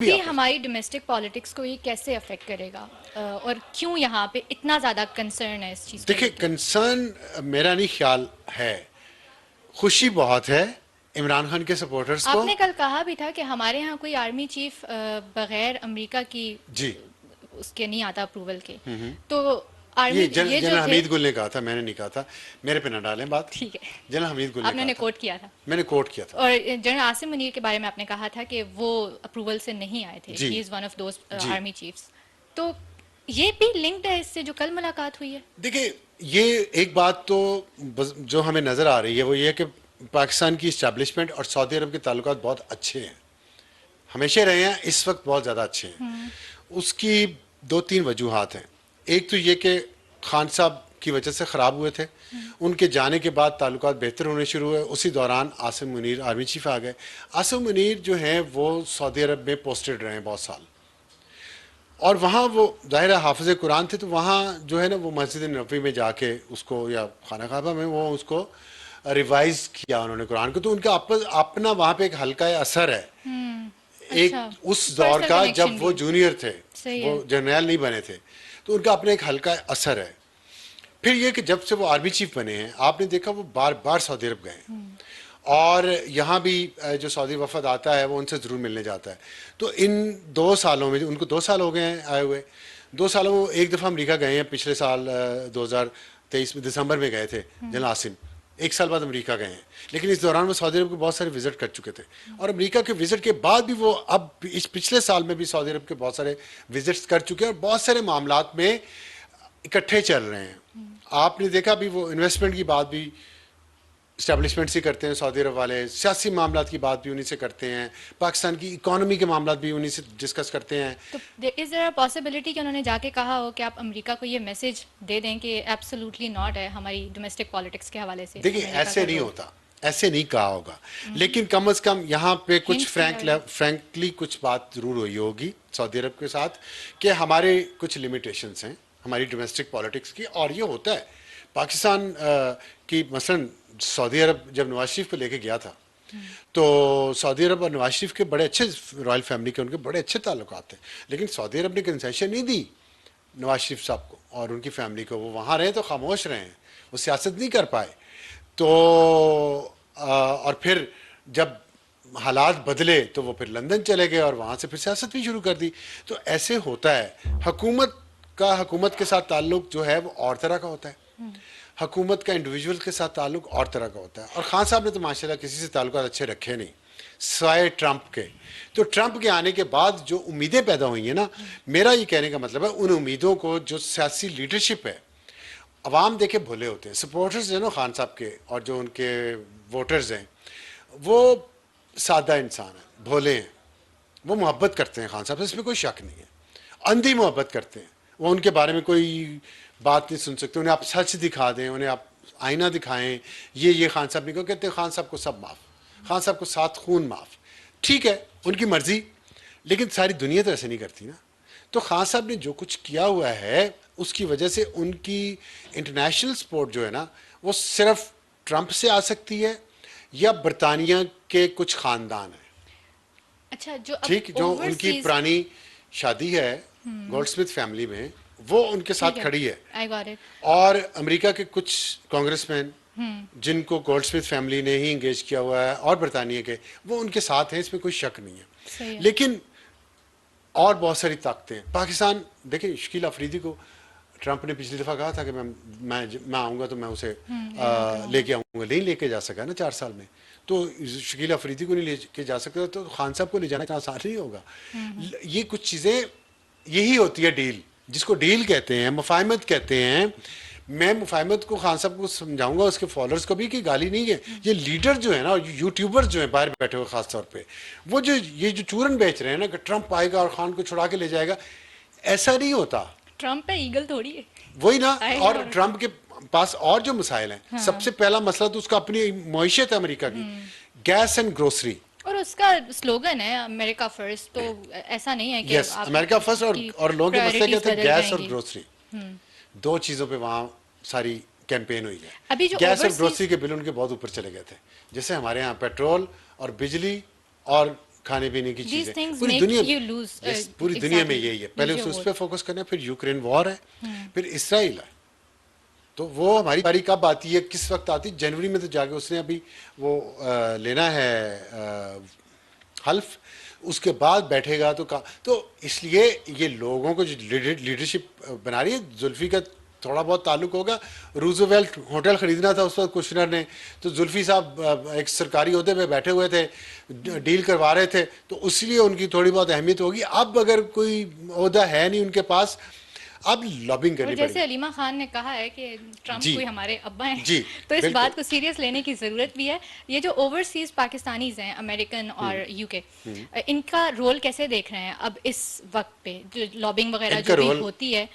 कि हमारी domestic politics को ये कैसे अफेक्ट करेगा और क्यों यहाँ पे इतना ज़्यादा कंसर्न है इस चीज़ को देखिए, लेके। कंसर्न मेरा नहीं ख्याल है। खुशी बहुत है इमरान खान के सपोर्टर्स को। आपने कल कहा भी था कि हमारे यहाँ कोई आर्मी चीफ बगैर अमेरिका की जी, उसके नहीं आता अप्रूवल के। तो ये आर्मी ये जो जनरल थे, हमीद गुल ने कहा था, मैंने नहीं कहा था। मेरे पे ना डालें बात। ठीक है, जनरल हमीद गुल ने आपने कहा उन्हें था, कोट किया था। मैंने कोट किया था। और जनरल आसिम मुनीर के बारे में आपने कहा था कि वो अप्रूवल से नहीं आए थे, जी he is one of those जी। Army chiefs. तो ये भी लिंक्ड है इससे जो कल मुलाकात हुई है। देखिए, ये एक बात तो जो हमें नज़र आ रही है वो ये है कि पाकिस्तान की इस्टेब्लिशमेंट और सऊदी अरब के ताल्लुकात बहुत अच्छे हैं, हमेशा रहे हैं, इस वक्त बहुत ज़्यादा अच्छे हैं। उसकी दो तीन वजूहात हैं। एक तो ये कि खान साहब की वजह से ख़राब हुए थे, उनके जाने के बाद ताल्लुकात बेहतर होने शुरू हुए। उसी दौरान आसिम मुनीर आर्मी चीफ आ गए। आसिम मुनीर जो हैं वो सऊदी अरब में पोस्टेड रहे हैं बहुत साल, और वहाँ वो ज़ाहिर है हाफिज़ कुरान थे, तो वहाँ जो है ना वो मस्जिद नबवी में जाके उसको, या खाना काबा में वो उसको रिवाइज किया उन्होंने कुरान को। तो उनका अपना वहाँ पे एक हल्का असर है, अच्छा, एक उस दौर पर्सनल का जब कनेक्शन वो भी जूनियर थे, सही वो है। जर्नैल नहीं बने थे, तो उनका अपना एक हल्का असर है। फिर ये कि जब से वो आर्मी चीफ बने हैं, आपने देखा वो बार बार सऊदी अरब गए हैं, और यहाँ भी जो सऊदी वफद आता है वो उनसे ज़रूर मिलने जाता है। तो इन 2 सालों में, उनको 2 साल हो गए हैं आए हुए, 2 सालों में वो एक दफ़ा अमेरिका गए हैं, पिछले साल 2023 में दिसंबर में गए थे जनरल आसिम। 1 साल बाद अमेरिका गए हैं, लेकिन इस दौरान वो सऊदी अरब के बहुत सारे विजिट कर चुके थे। और अमेरिका के विजिट के बाद भी वो अब इस पिछले साल में भी सऊदी अरब के बहुत सारे विजिट्स कर चुके हैं, और बहुत सारे मामलात में इकट्ठे चल रहे हैं। आपने देखा भी वो इन्वेस्टमेंट की बात भी इस्टेब्लिशमेंट से करते हैं सऊदी अरब वाले, सियासी मामला की बात भी उन्हीं से करते हैं, पाकिस्तान की इकॉनमी के मामला भी उन्हीं से डिस्कस करते हैं। तो इज देयर अ पॉसिबिलिटी कि उन्होंने जाके कहा हो कि आप अमेरिका को ये मैसेज दे दें कि एब्सोल्युटली नॉट है हमारी डोमेस्टिक पॉलिटिक्स के हवाले से देखिए, अमेरिका ऐसे का नहीं रोल। होता, ऐसे नहीं कहा होगा, लेकिन कम अज कम यहाँ पे कुछ हिंट्स दिया होगा। फ्रैंकली कुछ बात जरूर हुई होगी सऊदी अरब के साथ, कि हमारे कुछ लिमिटेशंस हैं हमारी डोमेस्टिक पॉलिटिक्स की। और ये होता है पाकिस्तान की, मसलन सऊदी अरब जब नवाज शरीफ को लेके गया था, तो सऊदी अरब और नवाज शरीफ के बड़े अच्छे, रॉयल फैमिली के उनके बड़े अच्छे ताल्लुकात थे, लेकिन सऊदी अरब ने कंसेशन नहीं दी नवाज शरीफ साहब को और उनकी फैमिली को। वो वहाँ रहे तो खामोश रहे हैं, वो सियासत नहीं कर पाए। तो और फिर जब हालात बदले तो वो फिर लंदन चले गए और वहाँ से फिर सियासत भी शुरू कर दी। तो ऐसे होता है। हुकूमत के साथ ताल्लुक जो है वो और तरह का होता है, हुकूमत का इंडिविजुअल के साथ ताल्लुक और तरह का होता है। और खान साहब ने तो माशाल्लाह किसी से ताल्लुकात अच्छे रखे नहीं, सिवाय ट्रंप के। तो ट्रंप के आने के बाद जो उम्मीदें पैदा हुई हैं ना, मेरा ये कहने का मतलब है उन उम्मीदों को, जो सियासी लीडरशिप है, अवाम देखे भोले होते हैं, सपोर्टर्स हैं ना खान साहब के, और जो उनके वोटर्स हैं वो सादा इंसान हैं, भोले हैं, वो मोहब्बत करते हैं खान साहब से, इसमें कोई शक नहीं है, अंधी मोहब्बत करते हैं। वो उनके बारे में कोई बात नहीं सुन सकते, उन्हें आप सच दिखा दें, उन्हें आप आईना दिखाएं, ये खान साहब नहीं को कहते, खान साहब को सब माफ़, खान साहब को 7 खून माफ़। ठीक है, उनकी मर्जी, लेकिन सारी दुनिया तो ऐसे नहीं करती ना। तो खान साहब ने जो कुछ किया हुआ है उसकी वजह से उनकी इंटरनेशनल सपोर्ट जो है ना, वो सिर्फ ट्रंप से आ सकती है या बरतानिया के कुछ ख़ानदान हैं, अच्छा, जो अब ठीक, जो उनकी ओवरसीज, पुरानी शादी है गोल्डस्मिथ फैमिली में, वो उनके ठीक साथ है, खड़ी है। I got it. और अमेरिका के कुछ कांग्रेसमैन जिनको गोल्डस्मिथ फैमिली ने ही इंगेज किया हुआ है, और बरतानिया के, वो उनके साथ हैं, इसमें कोई शक नहीं है। सही है। लेकिन और बहुत सारी ताकतें, पाकिस्तान देखिए, शकील अफरीदी को ट्रंप ने पिछली दफ़ा कहा था कि मैं आऊँगा तो मैं उसे लेके आऊँगा, नहीं लेके जा सका ना 4 साल में। तो शकील अफरीदी को नहीं लेके जा सकता, तो खान साहब को ले जाना इतना आसान नहीं होगा। ये कुछ चीज़ें, यही होती है डील, जिसको डील कहते हैं, मुफाहमत कहते हैं। मैं मुफाहमत को खान साहब को समझाऊंगा, उसके फॉलोअर्स को भी, कि गाली नहीं है। ये लीडर जो है ना, यूट्यूबर जो है बाहर बैठे हुए खास तौर पे, वो जो ये जो चूरन बेच रहे हैं ना कि ट्रंप आएगा और खान को छुड़ा के ले जाएगा, ऐसा नहीं होता। ट्रंप है, ईगल थोड़ी है। वही ना। आएगा और और ट्रंप के पास और जो मसाइल हैं, हाँ। सबसे पहला मसला तो उसका अपनी मईशत है अमेरिका की, गैस एंड ग्रोसरी। और उसका स्लोगन है अमेरिका फर्स्ट, तो ऐसा नहीं है कि यस, आप अमेरिका फर्स्ट। की और लोगों के मसले क्या प्रायोरिटीज थे, बदल गैस और जाएंगी। ग्रोसरी, दो चीज़ों पे वहाँ सारी कैंपेन हुई है। अभी जो गैस और ओवरसीज, ग्रोसरी के बिल उनके बहुत ऊपर चले गए थे, जैसे हमारे यहाँ पेट्रोल और बिजली और खाने पीने की These चीजें things पूरी make दुनिया you lose पूरी दुनिया में exactly यही है। पहले lose your उस vote. पर फोकस करना है, फिर यूक्रेन वॉर है, फिर इसराइल है। तो वो हमारी बारी कब आती है, किस वक्त आती है? जनवरी में तो जाके उसने अभी वो लेना है हल्फ, उसके बाद बैठेगा तो का तो इसलिए ये लोगों को जो लीडरशिप बना रही है, जुल्फी का थोड़ा बहुत ताल्लुक होगा। रूजवेल्ट होटल खरीदना था उस वक्त कुशनर ने, तो जुल्फी साहब एक सरकारी ओहदे पे बैठे हुए थे, डील करवा रहे थे, तो इसलिए उनकी थोड़ी बहुत अहमियत होगी। अब अगर कोई ओहदा है नहीं उनके पास, अब लॉबिंग और करनी जैसे पड़ेगी। अलीमा खान ने कहा है कि ट्रम्प जी कोई हमारे अब्बा हैं, जी तो इस बिल्कुल। बात को सीरियस लेने की ज़रूरत भी है। ये जो ओवरसीज पाकिस्तानीज हैं, अमेरिकन और यूके, इनका रोल कैसे देख रहे हैं अब इस वक्त पे, जो लॉबिंग वगैरह इनका जो भी रोल, होती है?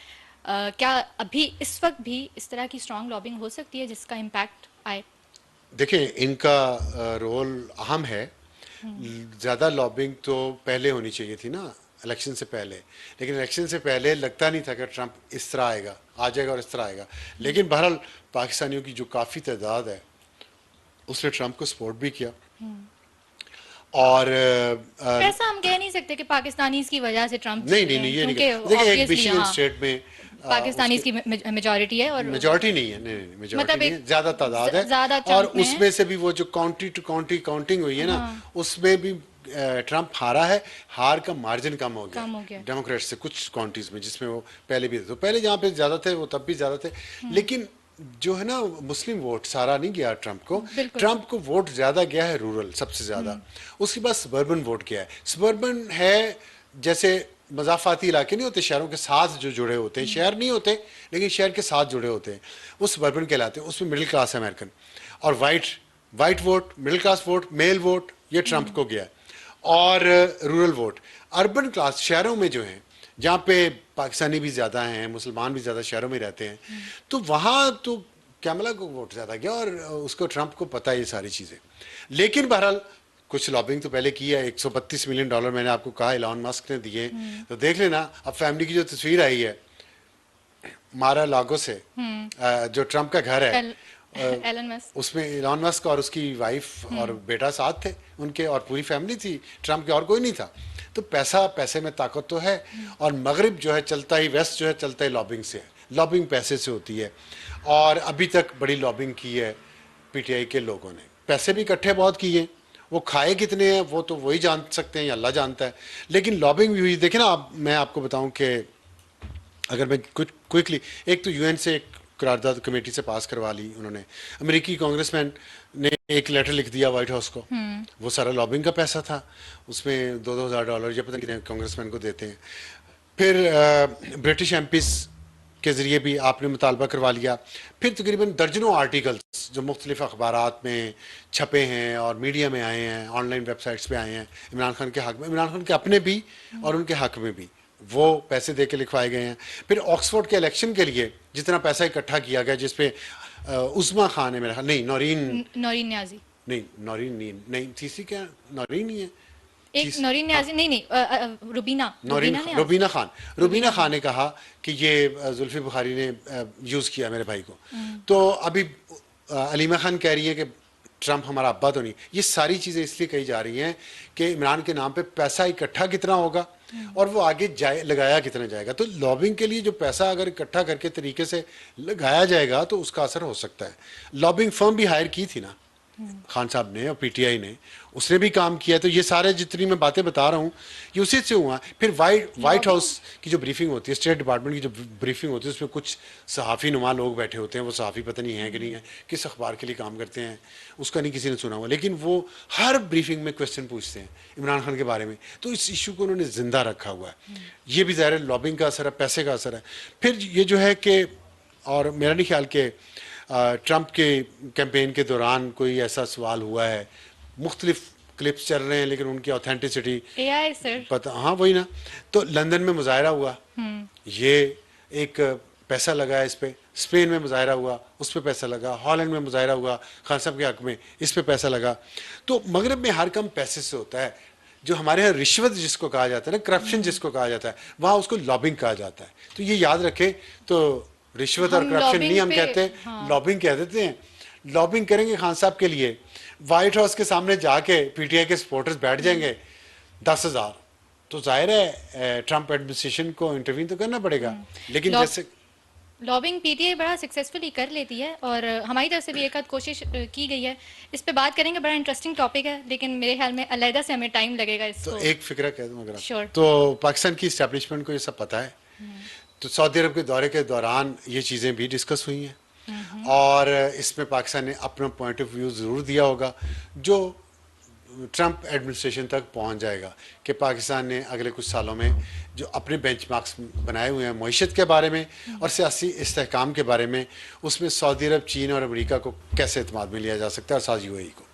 क्या अभी इस वक्त भी इस तरह की स्ट्रांग लॉबिंग हो सकती है जिसका इम्पैक्ट आए? देखिए इनका रोल अहम है। ज़्यादा लॉबिंग तो पहले होनी चाहिए थी ना, इलेक्शन से पहले। लेकिन इलेक्शन से पहले लगता नहीं था कि ट्रंप इस तरह आएगा, आ जाएगा और इस तरह आएगा। लेकिन बहरहाल पाकिस्तानियों की जो काफ़ी तादाद है उसने ट्रंप को सपोर्ट भी किया। और पर ऐसा हम कह नहीं सकते कि पाकिस्तानीज की वजह से ट्रम्प नहीं जीत नहीं रहे नहीं, हैं, ये नहीं क्योंकि देखिए एक ऑब्वियसली मिशिगन हाँ स्टेट में पाकिस्तानीज उसके की मेजॉरिटी है, और मेजॉरिटी नहीं है, नहीं नहीं मेजॉरिटी मतलब नहीं एक है, ज़्यादा तादाद है। ज़्यादा और चंक में है। उसमें से भी वो जो काउंटी टू काउंटी काउंटिंग हुई है ना, हाँ, उसमें भी ट्रंप हारा है। हार का मार्जिन कम हो गया कम हो गया। डेमोक्रेट से कुछ काउंटीज में, जिसमें वो पहले भी थे। तो पहले जहाँ पे ज़्यादा थे वो तब भी ज़्यादा थे। लेकिन जो है ना, मुस्लिम वोट सारा नहीं गया ट्रंप को। बिल्कुल। ट्रंप को वोट ज़्यादा गया है रूरल, सबसे ज़्यादा। उसके बाद सबर्बन वोट गया है। सबर्बन है जैसे मजाफाती इलाके नहीं होते शहरों के साथ जो जुड़े होते हैं, शहर नहीं होते लेकिन शहर के साथ जुड़े होते हैं, वो सबर्बन कहलाते हैं। उसमें मिडिल क्लास अमेरिकन और white, white vote, middle class vote, male vote, ये ट्रंप को गया है। और रूरल वोट, अर्बन क्लास शहरों में जो है, जहाँ पे पाकिस्तानी भी ज़्यादा हैं, मुसलमान भी ज़्यादा शहरों में रहते हैं, तो वहाँ तो कैमला को वोट ज़्यादा गया और उसको ट्रंप को पता है ये सारी चीज़ें। लेकिन बहरहाल कुछ लॉबिंग तो पहले की है। $132 मिलियन मैंने आपको कहा एलॉन मस्क ने दिए। तो देख लेना, अब फैमिली की जो तस्वीर आई है मारा लागो से, जो ट्रंप का घर है, एलन मस्क। उसमें एलॉन मस्क और उसकी वाइफ और बेटा साथ थे उनके, और पूरी फैमिली थी, ट्रंप के और कोई नहीं था। तो पैसा, पैसे में ताकत तो है। और मगरिब जो है चलता ही, वेस्ट जो है चलता ही लॉबिंग से है, लॉबिंग पैसे से होती है। और अभी तक बड़ी लॉबिंग की है पीटीआई के लोगों ने, पैसे भी इकट्ठे बहुत किए। वो खाए कितने हैं वो तो वही जान सकते हैं या अल्लाह जानता है। लेकिन लॉबिंग भी हुई। देखे ना, अब मैं आपको बताऊं कि अगर मैं कुछ क्विकली, एक तो यूएन से एक करारदाद कमेटी से पास करवा ली उन्होंने। अमेरिकी कांग्रेसमैन ने एक लेटर लिख दिया व्हाइट हाउस को, वो सारा लॉबिंग का पैसा था। उसमें $2,000 या पता नहीं कांग्रेसमैन को देते हैं। फिर ब्रिटिश एमपीज के ज़रिए भी आपने मुतालबा करवा लिया। फिर तकरीबन दर्जनों आर्टिकल्स जो मुख्तलिफ अखबारात में छपे हैं और मीडिया में आए हैं, ऑनलाइन वेबसाइट्स पे आए हैं इमरान खान के हक़ में, इमरान खान के अपने भी और उनके हक़ में भी, वो पैसे दे के लिखवाए गए हैं। फिर ऑक्सफोर्ड के इलेक्शन के लिए जितना पैसा इकट्ठा किया गया, जिसपे उस्मा खान है मेरा, नहीं नौरीन, नौरीन न्याजी। नहीं नौरीन नहीं, नहीं तीसरी क्या, नौरीन नहीं है, एक नौरीन न्याजी, नहीं नहीं, रुबीना, नौरीन, रुबीना न्याजी। रुबीना खान, रुबीना खान ने कहा कि ये जुल्फी बुखारी ने यूज़ किया मेरे भाई को। तो अभी अलीमा खान कह रही है कि ट्रंप हमारा अब्बा तो नहीं। ये सारी चीज़ें इसलिए कही जा रही हैं कि इमरान के नाम पे पैसा इकट्ठा कितना होगा और वो आगे जाए, लगाया कितना जाएगा। तो लॉबिंग के लिए जो पैसा अगर इकट्ठा करके तरीके से लगाया जाएगा तो उसका असर हो सकता है। लॉबिंग फर्म भी हायर की थी ना खान साहब ने और पीटीआई ने, उसने भी काम किया। तो ये सारे जितनी मैं बातें बता रहा हूँ ये उसी से हुआ। फिर वाइट हाउस की जो ब्रीफिंग होती है, स्टेट डिपार्टमेंट की जो ब्रीफिंग होती है, उसमें कुछ सहाफ़ी नुमा लोग बैठे होते हैं। वो सहाफ़ी पता नहीं है कि नहीं है, किस अखबार के लिए काम करते हैं उसका नहीं किसी ने सुना हुआ, लेकिन वो हर ब्रीफिंग में क्वेश्चन पूछते हैं इमरान खान के बारे में। तो इस इशू को उन्होंने ज़िंदा रखा हुआ है। ये भी ज़ाहिर लॉबिंग का असर है, पैसे का असर है। फिर ये जो है कि, और मेरा नहीं ख्याल कि ट्रंप के कैंपेन के दौरान कोई ऐसा सवाल हुआ है। मुख्तलिफ क्लिप्स चल रहे हैं लेकिन उनकी ऑथेंटिसिटी एआई सर। पता, हाँ वही ना। तो लंदन में मुजाहरा हुआ, ये एक पैसा लगा है इस पे। स्पेन में मुजाहरा हुआ, उस पर पैसा लगा। हॉलैंड में मुजाहरा हुआ खान साहब के हक में, इस पे पैसा लगा। तो मगरब में हर काम पैसे से होता है। जो हमारे यहाँ रिश्वत जिसको कहा जाता है ना, करप्शन जिसको कहा जाता है, वहाँ उसको लॉबिंग कहा जाता है। तो ये याद रखें। तो रिश्वत और हम करप्शन नहीं हम पे, कहते, हाँ। लॉबिंग कह देते हैं। लॉबिंग करेंगे खान साहब के लिए, व्हाइट हाउस के सामने जाके पीटीआई के सपोर्टर्स बैठ जाएंगे, 10,000, तो जाहिर है ट्रंप एडमिनिस्ट्रेशन को इंटरवीन तो करना पड़ेगा। लेकिन लॉ- जैसे लॉबिंग पीटीआई बड़ा सक्सेसफुली कर लेती है और हमारी तरफ से भी एक आध कोशिश की गई है। इस पे बात करेंगे, बड़ा इंटरेस्टिंग टॉपिक है, लेकिन मेरे ख्याल में अलहदा से हमें टाइम लगेगा तो इसको। एक फिक्रा कह दूं अगर Sure. तो पाकिस्तान की इस्टेब्लिशमेंट को ये सब पता है, तो सऊदी अरब के दौरे के दौरान ये चीज़ें भी डिस्कस हुई हैं और इसमें पाकिस्तान ने अपना पॉइंट ऑफ व्यू ज़रूर दिया होगा जो ट्रंप एडमिनिस्ट्रेशन तक पहुंच जाएगा कि पाकिस्तान ने अगले कुछ सालों में जो अपने बेंचमार्क्स बनाए हुए हैं मईशत के बारे में और सियासी इस्तेहकाम के बारे में, उसमें सऊदी अरब, चीन और अमेरिका को कैसे एतमाद में लिया जा सकता है और साथ यूएई को।